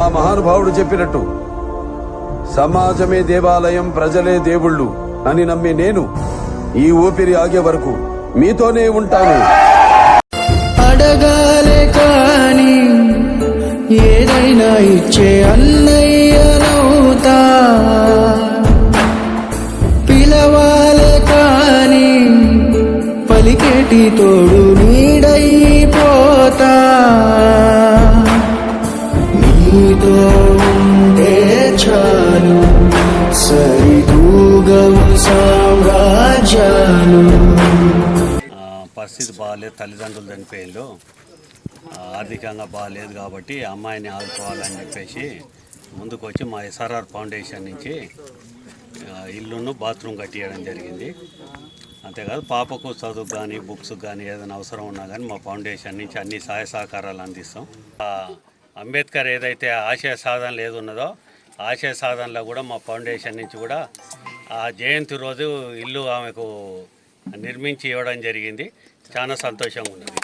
ఆ మహానుభావుడు చెప్పినట్టు సమాజమే దేవాలయం, ప్రజలే దేవుళ్ళు అని నమ్మి నేను ఈ ఊపిరి ఆగే వరకు మీతోనే ఉంటాను. అడగాలే కాని ఏదైనా ఇచ్చే అన్నయ్యనవుతా, పిలవాలే కాని పలికేటి తోడు నీడైపోతా. నీతో ఉంటే చాలు సరిదూగవు సామ్రాజ్యాలు. పరిస్థితి బాగాలేదు, తల్లిదండ్రులు చనిపోయిండు, ఆర్థికంగా బాగాలేదు కాబట్టి అమ్మాయిని ఆదుకోవాలని చెప్పేసి ముందుకు వచ్చి మా ఎస్ఆర్ఆర్ ఫౌండేషన్ నుంచి ఇల్లును బాత్రూమ్ కట్టియడం జరిగింది. అంతేకాదు పాపకు చదువు కానీ బుక్స్ కానీ ఏదైనా అవసరం ఉన్నా కానీ మా ఫౌండేషన్ నుంచి అన్ని సహాయ సహకారాలు అందిస్తాం. అంబేద్కర్ ఏదైతే ఆశయ సాధనలు ఏది ఉన్నదో ఆశయ సాధనలో కూడా మా ఫౌండేషన్ నుంచి కూడా ఆ జయంతి రోజు ఇల్లు ఆమెకు నిర్మించి ఇవ్వడం జరిగింది. చాలా సంతోషంగా ఉన్నది.